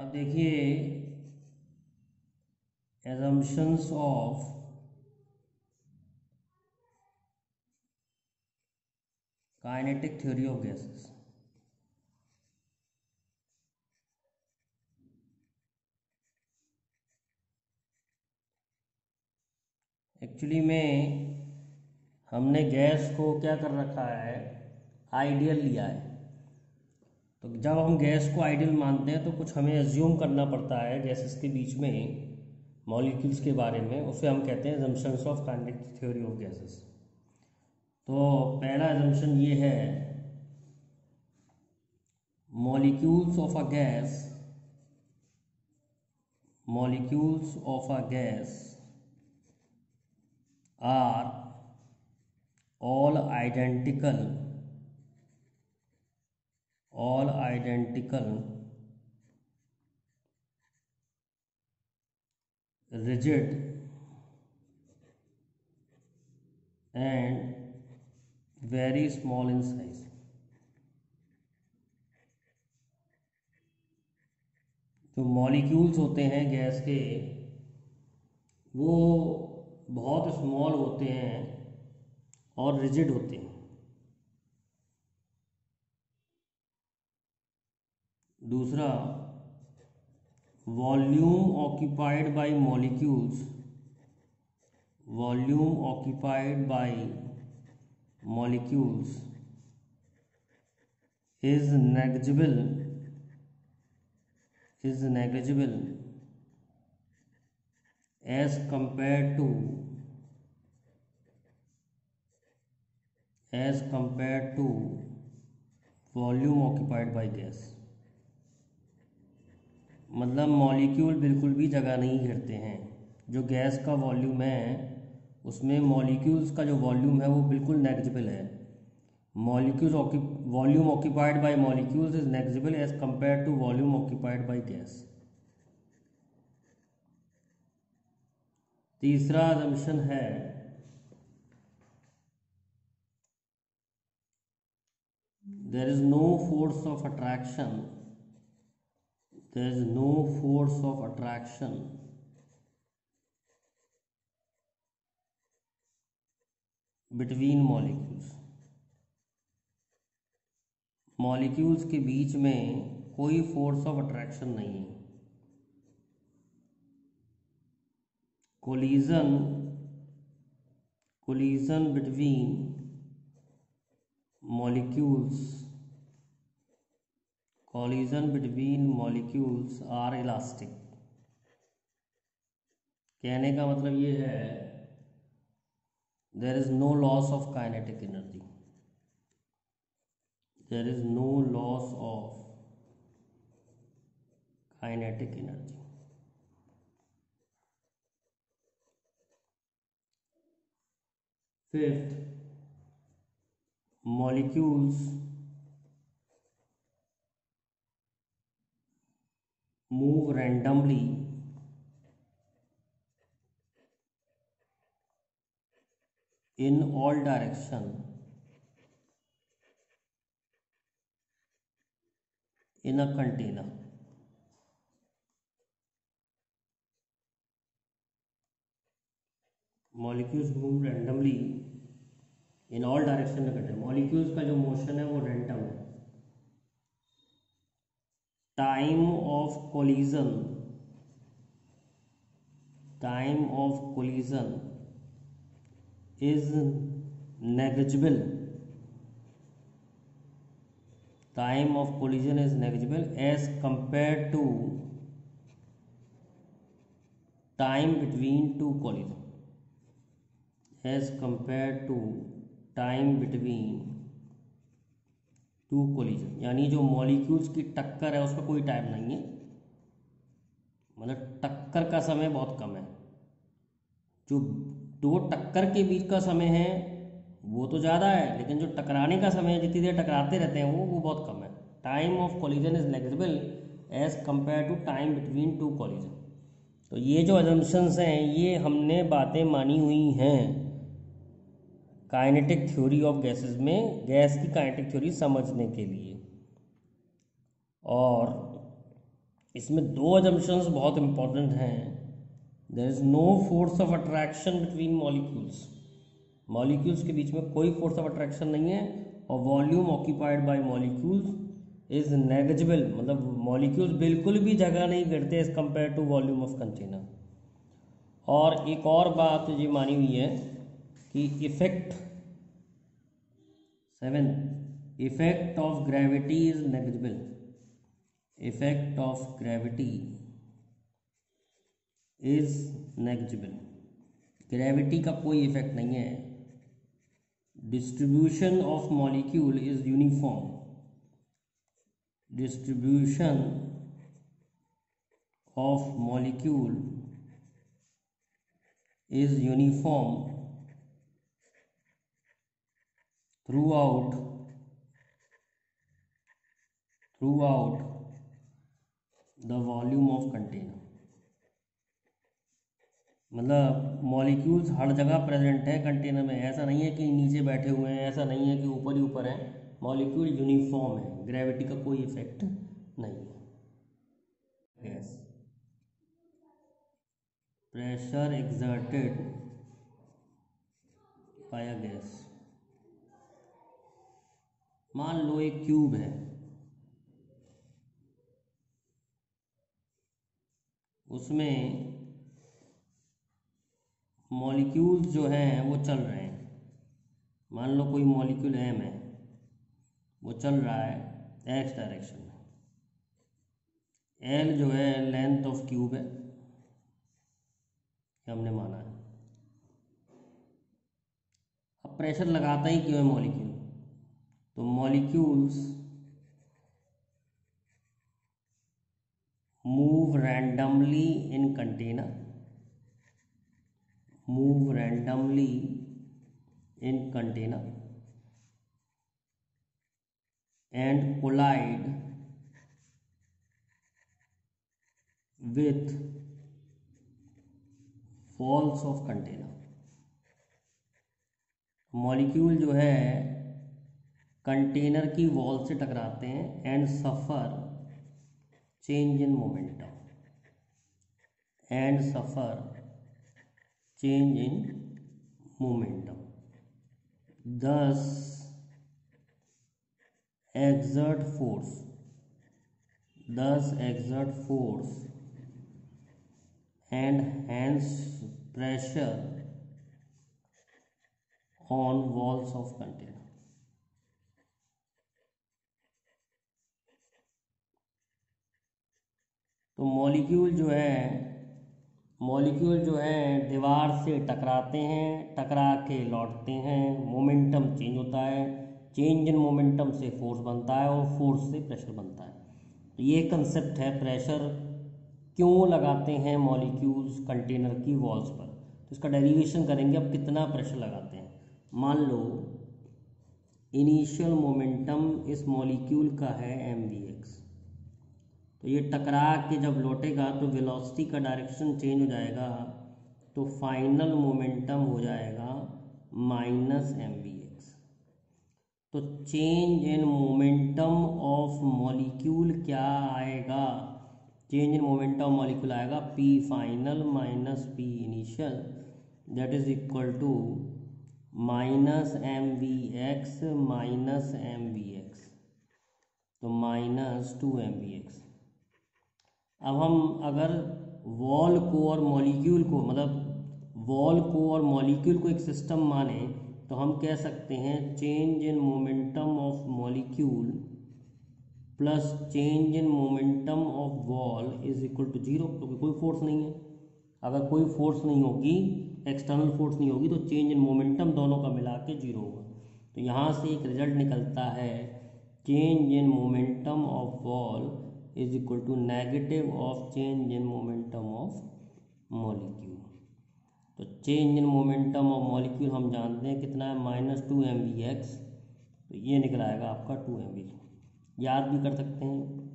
अब देखिए assumptions of kinetic theory of gases। Actually में हमने गैस को क्या कर रखा है, आइडियल लिया है। तो जब हम गैस को आइडियल मानते हैं तो कुछ हमें एज्यूम करना पड़ता है गैसेस के बीच में मॉलिक्यूल्स के बारे में, उसे हम कहते हैं assumptions of kinetic theory of gases. तो पहला एजम्पशन ये है, molecules of a gas are all identical rigid and very small in size। जो मॉलिक्यूल्स होते हैं गैस के वो बहुत स्मॉल होते हैं और रिजिड होते हैं। दूसरा, volume occupied by molecules is negligible as compared to volume occupied by gas. मतलब मॉलिक्यूल बिल्कुल भी जगह नहीं घेरते हैं। जो गैस का वॉल्यूम है उसमें मॉलिक्यूल्स का जो वॉल्यूम है वो बिल्कुल नेग्लिजिबल है। Volume occupied by molecules is negligible as compare to volume occupied by gas. तीसरा असम्पशन है, there is no force of attraction between molecules के बीच में कोई फोर्स ऑफ अट्रैक्शन नहीं है। Collision between molecules are elastic. कहने का मतलब ये है, there is no loss of kinetic energy। Fifth, molecules move randomly in all direction in a container। Molecules move randomly in all direction में container. Molecules का जो मोशन है वो रैंडम है। Time of collision is negligible। Time of collision is negligible as compared to time between two collision। यानी जो molecules की टक्कर है उसका कोई टाइम नहीं है, मतलब टक्कर का समय बहुत कम है। जो दो टक्कर के बीच का समय है वो तो ज़्यादा है, लेकिन जो टकराने का समय है, जितनी देर टकराते रहते हैं वो बहुत कम है। Time of collision is negligible as compare to time between two collision. तो ये जो अजम्पशंस हैं ये हमने बातें मानी हुई हैं काइनेटिक थ्योरी ऑफ गैसेस में, गैस की काइनेटिक थ्योरी समझने के लिए। और इसमें दो अजम्पशंस बहुत इंपॉर्टेंट हैं। There is no force of attraction between molecules, molecules के बीच में कोई फोर्स ऑफ अट्रैक्शन नहीं है, और volume occupied by molecules is negligible, मतलब मॉलिक्यूल्स बिल्कुल भी जगह नहीं करते as compare to volume of container. और एक और बात ये मानी हुई है कि effect 7, effect of gravity is negligible, effect of gravity is negligible, gravity का कोई इफेक्ट नहीं है। Distribution of molecule is uniform, distribution of molecule is uniform throughout the volume of container, मतलब मॉलिक्यूल्स हर जगह प्रेजेंट है कंटेनर में, ऐसा नहीं है कि नीचे बैठे हुए हैं, ऐसा नहीं है कि ऊपर ही ऊपर हैं, मॉलिक्यूल यूनिफॉर्म है, ग्रेविटी का कोई इफेक्ट नहीं है। Gas pressure exerted by a gas, मान लो एक क्यूब है, उसमें मॉलिक्यूल्स जो हैं वो चल रहे हैं, मान लो कोई मॉलिक्यूल एम है, वो चल रहा है एक्स डायरेक्शन में, एल जो है लेंथ ऑफ क्यूब है, हमने माना है। अब प्रेशर लगाता ही क्यों है मॉलिक्यूल, तो molecules move randomly in container, move randomly in container and collide with walls of container. Molecule जो है कंटेनर की वॉल से टकराते हैं and suffer change in momentum, and suffer change in momentum, thus exert force and hence pressure on walls of container। तो molecule जो है दीवार से टकराते हैं, टकरा के लौटते हैं, मोमेंटम चेंज होता है, चेंज इन मोमेंटम से फोर्स बनता है और फोर्स से प्रेशर बनता है। तो ये कंसेप्ट है, प्रेशर क्यों लगाते हैं मॉलिक्यूल्स कंटेनर की वॉल्स पर, तो इसका डेरिवेशन करेंगे। अब कितना प्रेशर लगाते हैं, मान लो इनिशियल मोमेंटम इस मॉलिक्यूल का है mvx, तो ये टकरा के जब लौटेगा तो वेलोसिटी का डायरेक्शन चेंज हो जाएगा, तो फाइनल मोमेंटम हो जाएगा -mvx। तो change in momentum of molecule क्या आएगा, चेंज इन मोमेंटम मॉलिक्यूल आएगा p final minus p initial, that is equal to -mvx minus mvx, तो -2mvx। अब हम अगर वॉल को और मॉलिक्यूल को, मतलब वॉल को और मॉलिक्यूल को एक सिस्टम माने, तो हम कह सकते हैं change in momentum of molecule plus change in momentum of wall is equal to 0, क्योंकि कोई फोर्स नहीं है। अगर कोई फोर्स नहीं होगी, एक्सटर्नल फोर्स नहीं होगी, तो चेंज इन मोमेंटम दोनों का मिला के 0 होगा। तो यहाँ से एक रिजल्ट निकलता है change in momentum of wall is equal to negative of change in momentum of molecule. तो change in momentum of molecule हम जानते हैं कितना है, -2mvx, तो ये निकल आएगा आपका 2mv। याद भी कर सकते हैं,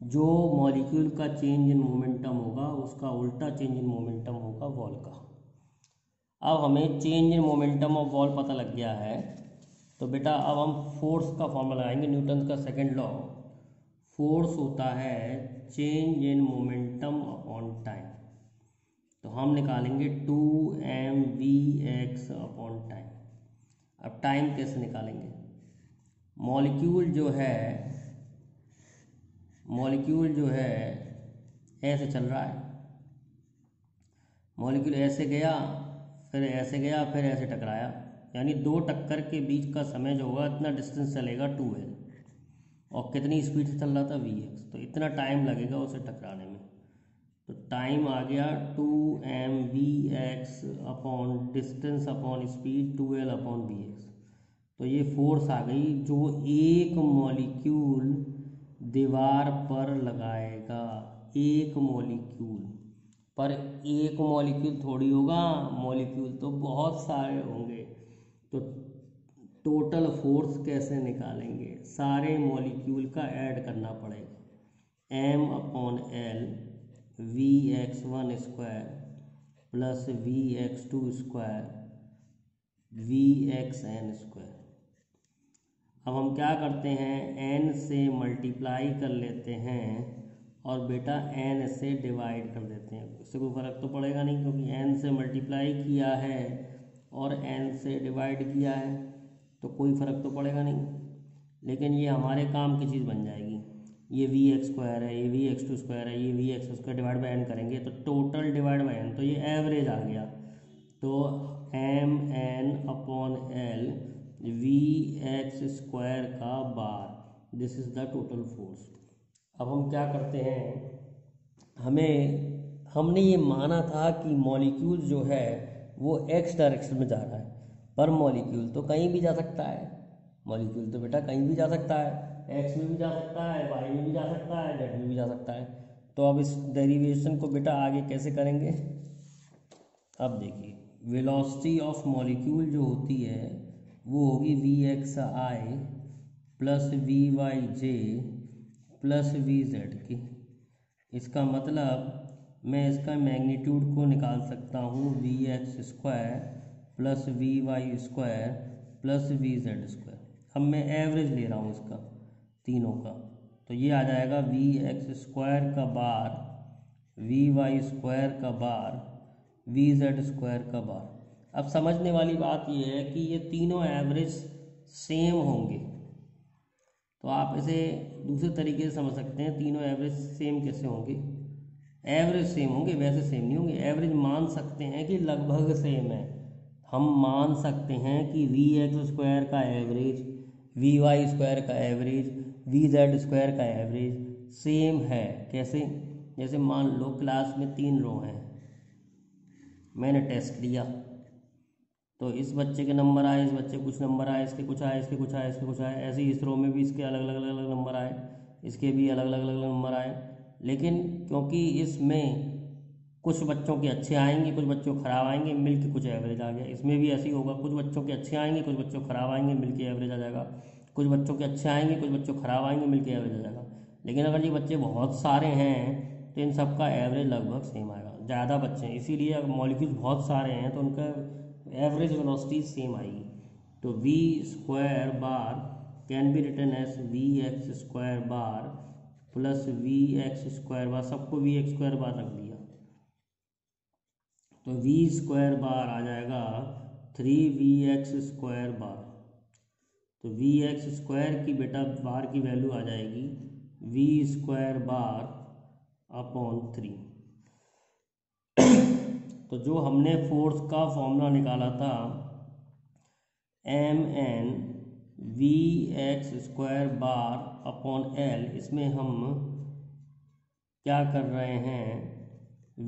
जो मॉलिक्यूल का चेंज इन मोमेंटम होगा उसका उल्टा चेंज इन मोमेंटम होगा वॉल का। अब हमें change in momentum of wall पता लग गया है, तो बेटा अब हम फोर्स का फॉर्मूला लगाएंगे, न्यूटन का सेकंड लॉ। फोर्स होता है change in momentum upon time. तो हम निकालेंगे 2mvx अपॉन टाइम। अब टाइम कैसे निकालेंगे? मॉलिक्यूल जो है ऐसे चल रहा है, मॉलिक्यूल ऐसे गया, फिर ऐसे गया, फिर ऐसे टकराया, यानी दो टक्कर के बीच का समय जो होगा इतना डिस्टेंस चलेगा 2l, और कितनी स्पीड से चल रहा था vx, तो इतना टाइम लगेगा उसे टकराने में। तो टाइम आ गया 2mvx upon distance upon speed 2l upon vx। तो ये फोर्स आ गई जो एक मॉलिक्यूल दीवार पर लगाएगा। एक मॉलिक्यूल पर एक मॉलिक्यूल थोड़ी होगा, मॉलिक्यूल तो बहुत सारे होंगे। तो टोटल फोर्स कैसे निकालेंगे? सारे मॉलिक्यूल का ऐड करना पड़ेगा। m upon L vx1 square plus vx2 square vxn square. अब हम क्या करते हैं, n से मल्टीप्लाई कर लेते हैं और बेटा n से डिवाइड कर देते हैं। इससे कोई फ़र्क तो पड़ेगा नहीं, क्योंकि n से मल्टीप्लाई किया है और n से डिवाइड किया है, तो कोई फ़र्क तो पड़ेगा नहीं। लेकिन ये हमारे काम की चीज़ बन जाएगी। ये vx स्क्वायर है, ये vx2 स्क्वायर है, ये vx square divide by n करेंगे तो टोटल डिवाइड बाई n, तो ये एवरेज आ गया। तो mn upon L vx square का bar, this is the total force. अब हम क्या करते हैं, हमने ये माना था कि मॉलिक्यूल जो है वो x डायरेक्शन में जा रहा है, पर मॉलिक्यूल तो कहीं भी जा सकता है। मॉलिक्यूल तो बेटा कहीं भी जा सकता है, x में भी जा सकता है, y में भी जा सकता है, z में भी जा सकता है। तो अब इस डेरिवेशन को बेटा आगे कैसे करेंगे? अब देखिए, वेलोसिटी ऑफ मॉलिक्यूल जो होती है वो होगी vxi plus vyj plus vz की। इसका मतलब मैं इसका मैग्नीट्यूड को निकाल सकता हूँ vx square plus vy square plus vz square. अब मैं एवरेज ले रहा हूँ इसका तीनों का, तो ये आ जाएगा vx स्क्वायर का बार, vy स्क्वायर का बार, vz स्क्वायर का बार। अब समझने वाली बात ये है कि ये तीनों एवरेज सेम होंगे, तो आप इसे दूसरे तरीके से समझ सकते हैं। तीनों एवरेज सेम कैसे होंगे? एवरेज सेम होंगे, वैसे सेम नहीं होंगे। एवरेज मान सकते हैं कि लगभग सेम है। हम मान सकते हैं कि vx स्क्वायर का एवरेज, vy स्क्वायर का एवरेज, vz स्क्वायर का एवरेज सेम है। कैसे? जैसे मान लो क्लास में 3 रो हैं, मैंने टेस्ट लिया, तो इस बच्चे के नंबर आए, इस बच्चे कुछ नंबर आए, इसके कुछ आए, इसके कुछ आए, इसके कुछ आए, ऐसे ही इस रो में भी इसके अलग अलग अलग अलग नंबर आए, इसके भी अलग अलग अलग नंबर आए। लेकिन क्योंकि इसमें कुछ बच्चों के अच्छे आएंगे, कुछ बच्चों खराब आएंगे, मिल के कुछ एवरेज आ गया। इसमें भी ऐसे ही होगा, कुछ बच्चों के अच्छे आएंगे, कुछ बच्चों खराब आएंगे, मिल के एवरेज आ जाएगा। कुछ बच्चों के अच्छे आएंगे, कुछ बच्चों खराब आएंगे, मिल के एवरेज आ जाएगा। लेकिन अगर ये बच्चे बहुत सारे हैं तो इन सब का एवरेज लगभग सेम आएगा। ज़्यादा बच्चे हैं, इसीलिए अगर मॉलिक्यूल बहुत सारे हैं तो उनका एवरेज वेलोसिटी सेम आएगी। तो v square bar can be written as vx square bar plus vx square bar, सबको vx स्क्वायर बार रख दिया, तो v स्क्वायर बार आ जाएगा 3vx स्क्वायर बार। तो vx स्क्वायर की बेटा बार की वैल्यू आ जाएगी v स्क्वायर बार अपॉन 3। तो जो हमने फोर्स का फॉर्मूला निकाला था mn vx square bar upon l, इसमें हम क्या कर रहे हैं,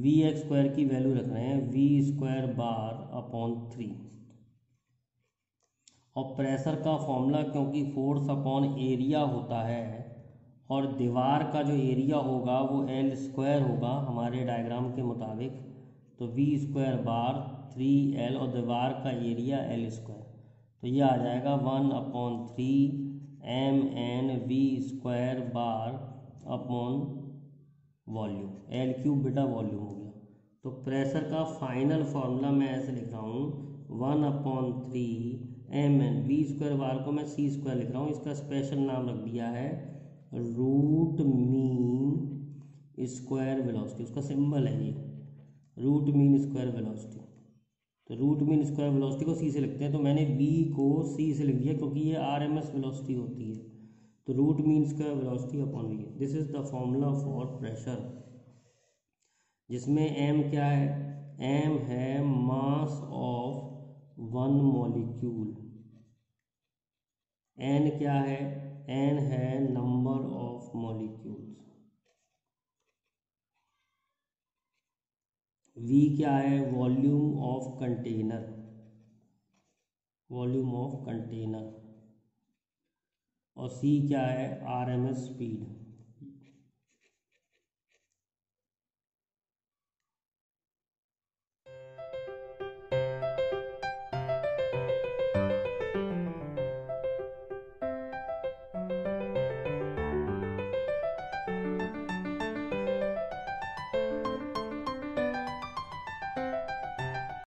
vx स्क्वायर की वैल्यू रख रहे हैं v स्क्वायर बार अपॉन 3। और प्रेशर का फॉर्मूला, क्योंकि फोर्स अपॉन एरिया होता है और दीवार का जो एरिया होगा वो एल स्क्वायर होगा हमारे डायग्राम के मुताबिक, तो v स्क्वायर बार 3l और दीवार का एरिया एल स्क्वायर, तो ये आ जाएगा 1/3 mn v square bar upon volume, L cube बेटा वॉल्यूम हो गया। तो प्रेशर का फाइनल फार्मूला मैं ऐसे लिख रहा हूँ 1/3 mn, v स्क्वायर बार को मैं c स्क्वायर लिख रहा हूँ, इसका स्पेशल नाम रख दिया है रूट मीन स्क्वायर वेलोसिटी, उसका सिंबल है ये रूट मीन स्क्वायर वेलोसिटी। तो रूट मीन स्क्वायर वेलोसिटी को सी से लिखते हैं, तो मैंने बी को सी से लिख दिया क्योंकि ये आरएमएस वेलोसिटी होती है। तो root mean square velocity upon V, this is the formula for pressure, जिसमें एम क्या है, एम है mass of one molecule, n क्या है, एन है नंबर ऑफ मॉलिक्यूल्स, वी क्या है, volume of container, volume of container, और सी क्या है, आरएमएस स्पीड।